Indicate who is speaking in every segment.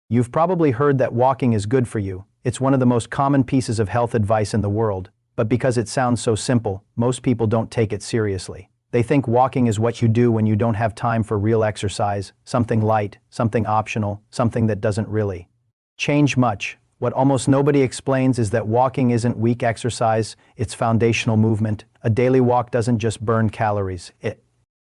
Speaker 1: You've probably heard that walking is good for you. It's one of the most common pieces of health advice in the world, but because it sounds so simple, most people don't take it seriously. They think walking is what you do when you don't have time for real exercise, something light, something optional, something that doesn't really change much. What almost nobody explains is that walking isn't weak exercise, it's foundational movement. A daily walk doesn't just burn calories, it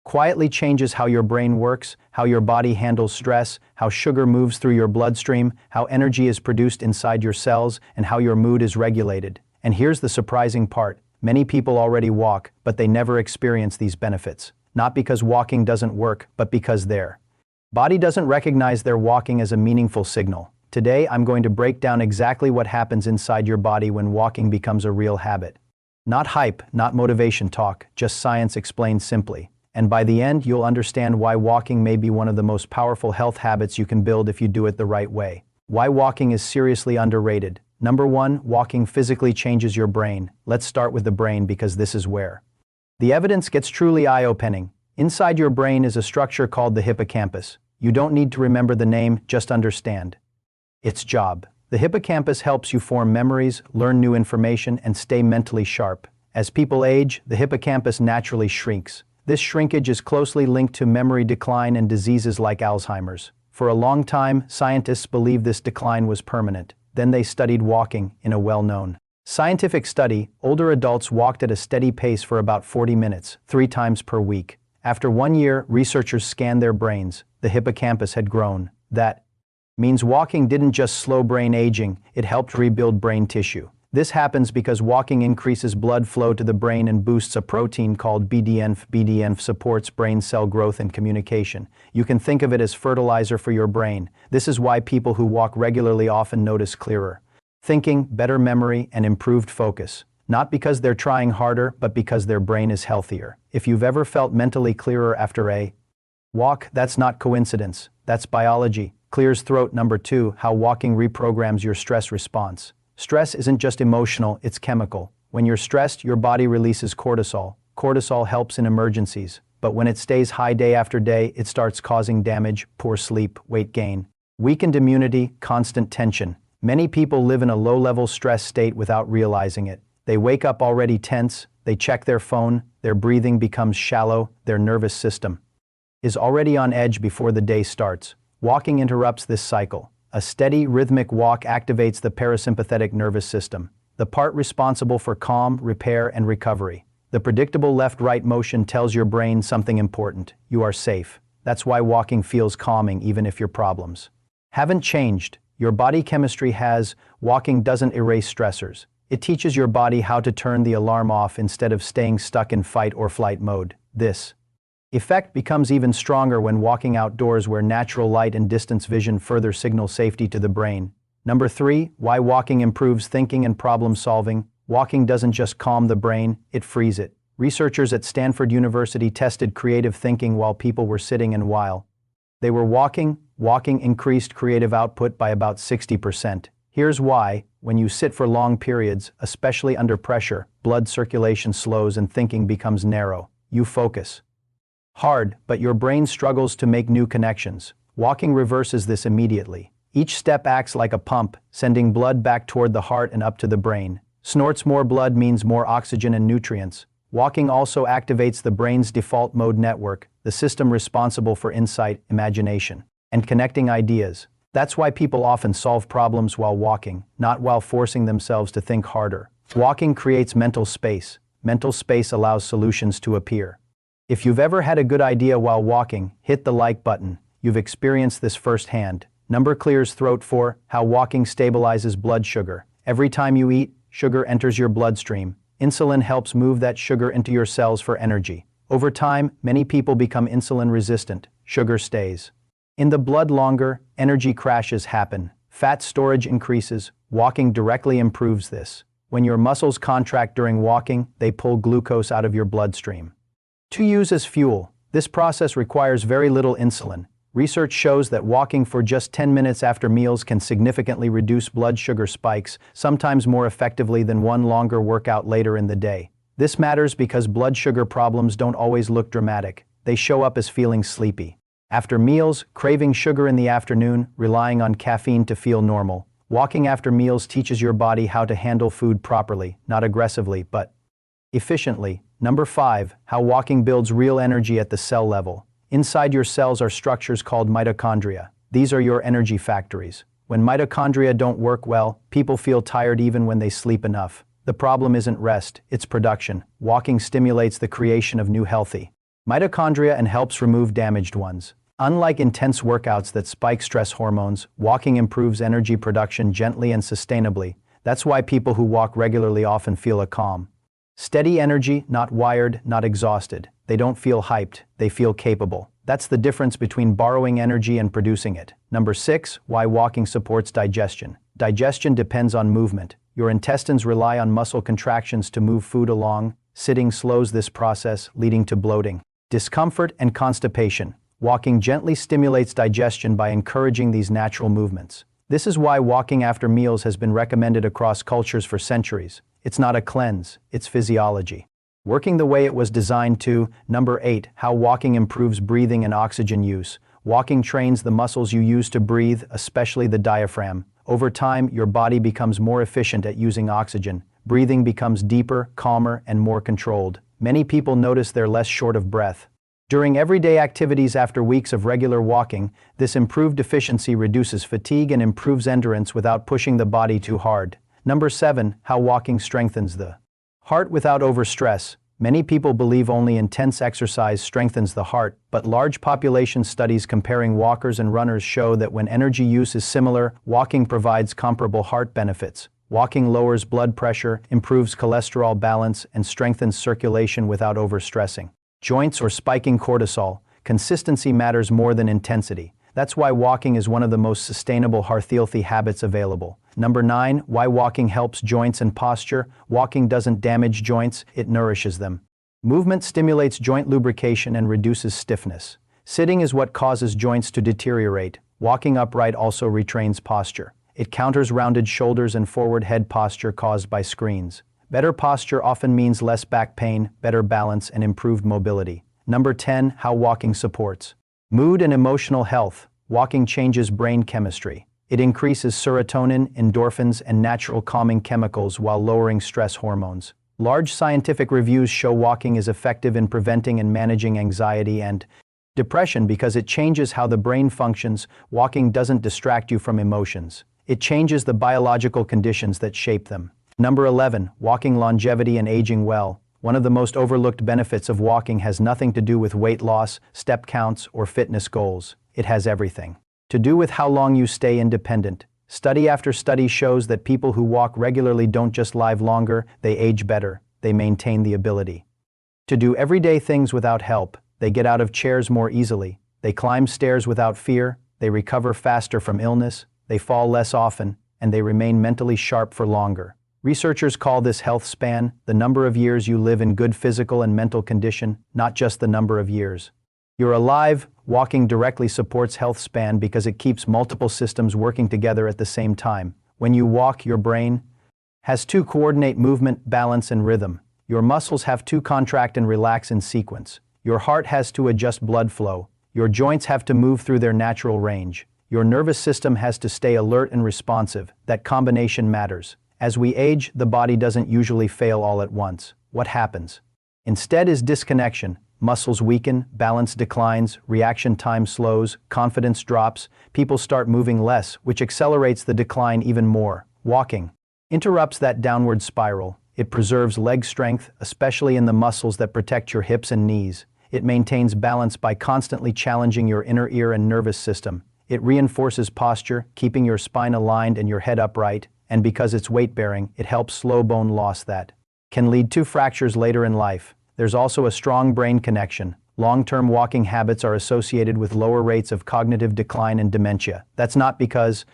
Speaker 1: quietly changes how your brain works, how your body handles stress, how sugar moves through your bloodstream, how energy is produced inside your cells, and how your mood is regulated. And here's the surprising part. Many people already walk, but they never experience these benefits. Not because walking doesn't work, but because their body doesn't recognize their walking as a meaningful signal. Today, I'm going to break down exactly what happens inside your body when walking becomes a real habit. Not hype, not motivation talk, just science explained simply. And by the end, you'll understand why walking may be one of the most powerful health habits you can build if you do it the right way. Why walking is seriously underrated. Number 1, walking physically changes your brain. Let's start with the brain because this is where the evidence gets truly eye-opening. Inside your brain is a structure called the hippocampus. You don't need to remember the name, just understand its job. The hippocampus helps you form memories, learn new information, and stay mentally sharp. As people age, the hippocampus naturally shrinks. This shrinkage is closely linked to memory decline and diseases like Alzheimer's. For a long time, scientists believed this decline was permanent. Then they studied walking in a well-known scientific study. Older adults walked at a steady pace for about 40 minutes, 3 times per week. After 1 year, researchers scanned their brains. The hippocampus had grown. That means walking didn't just slow brain aging, it helped rebuild brain tissue. This happens because walking increases blood flow to the brain and boosts a protein called BDNF. BDNF supports brain cell growth and communication. You can think of it as fertilizer for your brain. This is why people who walk regularly often notice clearer thinking, better memory, and improved focus. Not because they're trying harder, but because their brain is healthier. If you've ever felt mentally clearer after a walk, that's not coincidence. That's biology. Clears throat. Number 2, how walking reprograms your stress response. Stress isn't just emotional, it's chemical. When you're stressed, your body releases cortisol. Cortisol helps in emergencies, but when it stays high day after day, it starts causing damage, poor sleep, weight gain, weakened immunity, constant tension. Many people live in a low-level stress state without realizing it. They wake up already tense, they check their phone, their breathing becomes shallow, their nervous system is already on edge before the day starts. Walking interrupts this cycle. A steady, rhythmic walk activates the parasympathetic nervous system, the part responsible for calm, repair, and recovery. The predictable left-right motion tells your brain something important. You are safe. That's why walking feels calming even if your problems haven't changed. Your body chemistry has. Walking doesn't erase stressors. It teaches your body how to turn the alarm off instead of staying stuck in fight or flight mode. This effect becomes even stronger when walking outdoors where natural light and distance vision further signal safety to the brain. Number 3, why walking improves thinking and problem solving. Walking doesn't just calm the brain, it frees it. Researchers at Stanford University tested creative thinking while people were sitting, and while they were walking increased creative output by about 60%. Here's why. When you sit for long periods, especially under pressure, blood circulation slows and thinking becomes narrow. You focus hard, but your brain struggles to make new connections. Walking reverses this immediately. Each step acts like a pump, sending blood back toward the heart and up to the brain. Snorts more blood means more oxygen and nutrients. Walking also activates the brain's default mode network, the system responsible for insight, imagination, and connecting ideas. That's why people often solve problems while walking, not while forcing themselves to think harder. Walking creates mental space. Mental space allows solutions to appear. If you've ever had a good idea while walking, hit the like button. You've experienced this firsthand. Number clears throat. 4, how walking stabilizes blood sugar. Every time you eat, sugar enters your bloodstream. Insulin helps move that sugar into your cells for energy. Over time, many people become insulin resistant. Sugar stays in the blood longer, energy crashes happen. Fat storage increases. Walking directly improves this. When your muscles contract during walking, they pull glucose out of your bloodstream to use as fuel. This process requires very little insulin. Research shows that walking for just 10 minutes after meals can significantly reduce blood sugar spikes, sometimes more effectively than one longer workout later in the day. This matters because blood sugar problems don't always look dramatic. They show up as feeling sleepy, After meals, craving sugar in the afternoon, relying on caffeine to feel normal. Walking after meals teaches your body how to handle food properly, not aggressively, but efficiently. Number 5, how walking builds real energy at the cell level. Inside your cells are structures called mitochondria. These are your energy factories. When mitochondria don't work well, people feel tired even when they sleep enough. The problem isn't rest, it's production. Walking stimulates the creation of new healthy mitochondria and helps remove damaged ones. Unlike intense workouts that spike stress hormones, walking improves energy production gently and sustainably. That's why people who walk regularly often feel a calm, steady energy, not wired, not exhausted. They don't feel hyped, they feel capable. That's the difference between borrowing energy and producing it. Number 6, why walking supports digestion. Digestion depends on movement. Your intestines rely on muscle contractions to move food along. Sitting slows this process, leading to bloating, discomfort, and constipation. Walking gently stimulates digestion by encouraging these natural movements. This is why walking after meals has been recommended across cultures for centuries. It's not a cleanse, it's physiology. Working the way it was designed to. Number 8, how walking improves breathing and oxygen use. Walking trains the muscles you use to breathe, especially the diaphragm. Over time, your body becomes more efficient at using oxygen. Breathing becomes deeper, calmer, and more controlled. Many people notice they're less short of breath during everyday activities after weeks of regular walking. This improved efficiency reduces fatigue and improves endurance without pushing the body too hard. Number 7, how walking strengthens the heart without overstress. Many people believe only intense exercise strengthens the heart, but large population studies comparing walkers and runners show that when energy use is similar, walking provides comparable heart benefits. Walking lowers blood pressure, improves cholesterol balance, and strengthens circulation without overstressing joints or spiking cortisol. Consistency matters more than intensity. That's why walking is one of the most sustainable healthy habits available. Number 9, why walking helps joints and posture. Walking doesn't damage joints, it nourishes them. Movement stimulates joint lubrication and reduces stiffness. Sitting is what causes joints to deteriorate. Walking upright also retrains posture. It counters rounded shoulders and forward head posture caused by screens. Better posture often means less back pain, better balance, and improved mobility. Number 10, how walking supports mood and emotional health. Walking changes brain chemistry. It increases serotonin, endorphins, and natural calming chemicals while lowering stress hormones. Large scientific reviews show walking is effective in preventing and managing anxiety and depression because it changes how the brain functions. Walking doesn't distract you from emotions. It changes the biological conditions that shape them. Number 11, walking longevity and aging well. One of the most overlooked benefits of walking has nothing to do with weight loss, step counts, or fitness goals. It has everything to do with how long you stay independent. Study after study shows that people who walk regularly don't just live longer, they age better. They maintain the ability to do everyday things without help. They get out of chairs more easily. They climb stairs without fear. They recover faster from illness. They fall less often, and they remain mentally sharp for longer. Researchers call this health span, the number of years you live in good physical and mental condition, not just the number of years you're alive. Walking directly supports health span because it keeps multiple systems working together at the same time. When you walk, your brain has to coordinate movement, balance, and rhythm. Your muscles have to contract and relax in sequence. Your heart has to adjust blood flow. Your joints have to move through their natural range. Your nervous system has to stay alert and responsive. That combination matters. As we age, the body doesn't usually fail all at once. What happens instead is disconnection. Muscles weaken, balance declines, reaction time slows, confidence drops, people start moving less, which accelerates the decline even more. Walking interrupts that downward spiral. It preserves leg strength, especially in the muscles that protect your hips and knees. It maintains balance by constantly challenging your inner ear and nervous system. It reinforces posture, keeping your spine aligned and your head upright, and because it's weight-bearing, it helps slow bone loss that can lead to fractures later in life. There's also a strong brain connection. Long-term walking habits are associated with lower rates of cognitive decline and dementia. That's not because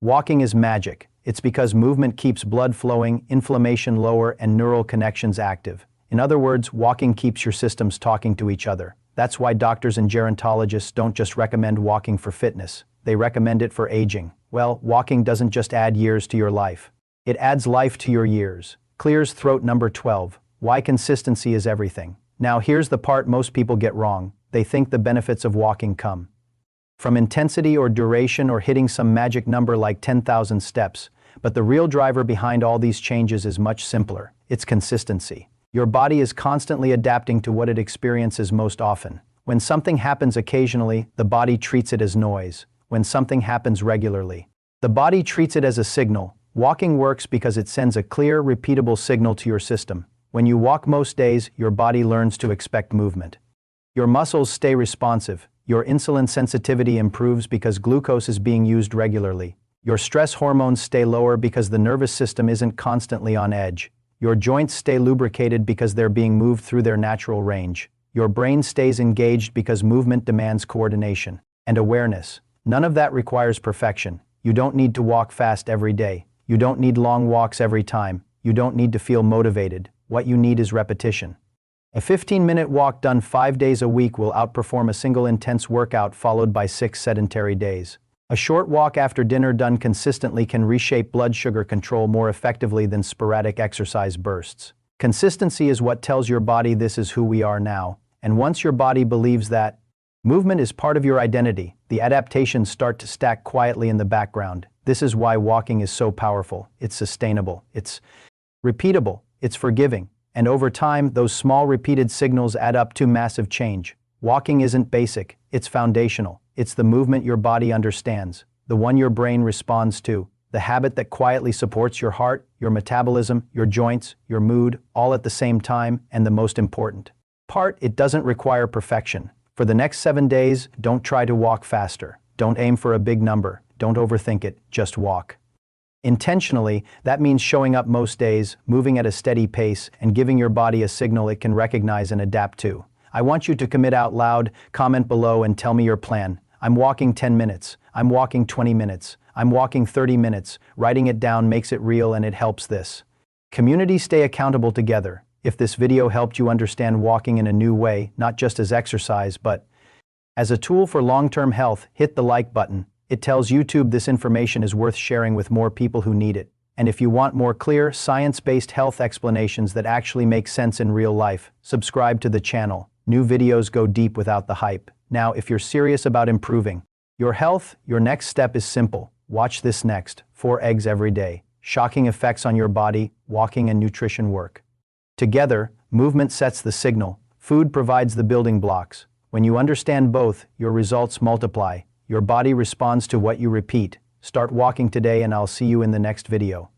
Speaker 1: walking is magic. It's because movement keeps blood flowing, inflammation lower, and neural connections active. In other words, walking keeps your systems talking to each other. That's why doctors and gerontologists don't just recommend walking for fitness. They recommend it for aging. Well, walking doesn't just add years to your life. It adds life to your years. Clears throat. Number 12. Why consistency is everything. Now here's the part most people get wrong. They think the benefits of walking come from intensity or duration or hitting some magic number like 10,000 steps, but the real driver behind all these changes is much simpler. It's consistency. Your body is constantly adapting to what it experiences most often. When something happens occasionally, the body treats it as noise. When something happens regularly, the body treats it as a signal. Walking works because it sends a clear, repeatable signal to your system. When you walk most days, your body learns to expect movement. Your muscles stay responsive. Your insulin sensitivity improves because glucose is being used regularly. Your stress hormones stay lower because the nervous system isn't constantly on edge. Your joints stay lubricated because they're being moved through their natural range. Your brain stays engaged because movement demands coordination and awareness. None of that requires perfection. You don't need to walk fast every day. You don't need long walks every time. You don't need to feel motivated. What you need is repetition. A 15-minute walk done 5 days a week will outperform a single intense workout followed by 6 sedentary days. A short walk after dinner done consistently can reshape blood sugar control more effectively than sporadic exercise bursts. Consistency is what tells your body this is who we are now, and once your body believes that movement is part of your identity, the adaptations start to stack quietly in the background. This is why walking is so powerful. It's sustainable. It's repeatable. It's forgiving. And over time, those small repeated signals add up to massive change. Walking isn't basic. It's foundational. It's the movement your body understands, the one your brain responds to, the habit that quietly supports your heart, your metabolism, your joints, your mood, all at the same time, and the most important part, it doesn't require perfection. For the next 7 days, don't try to walk faster. Don't aim for a big number. Don't overthink it. Just walk. Intentionally, that means showing up most days, moving at a steady pace, and giving your body a signal it can recognize and adapt to. I want you to commit out loud, comment below and tell me your plan. I'm walking 10 minutes. I'm walking 20 minutes. I'm walking 30 minutes. Writing it down makes it real and it helps this community stay accountable together. If this video helped you understand walking in a new way, not just as exercise, but as a tool for long-term health, hit the like button. It tells YouTube this information is worth sharing with more people who need it. And if you want more clear, science-based health explanations that actually make sense in real life, subscribe to the channel. New videos go deep without the hype. Now, if you're serious about improving your health, your next step is simple. Watch this next. 4 eggs every day. Shocking effects on your body, walking and nutrition work. Together, movement sets the signal. Food provides the building blocks. When you understand both, your results multiply. Your body responds to what you repeat. Start walking today and I'll see you in the next video.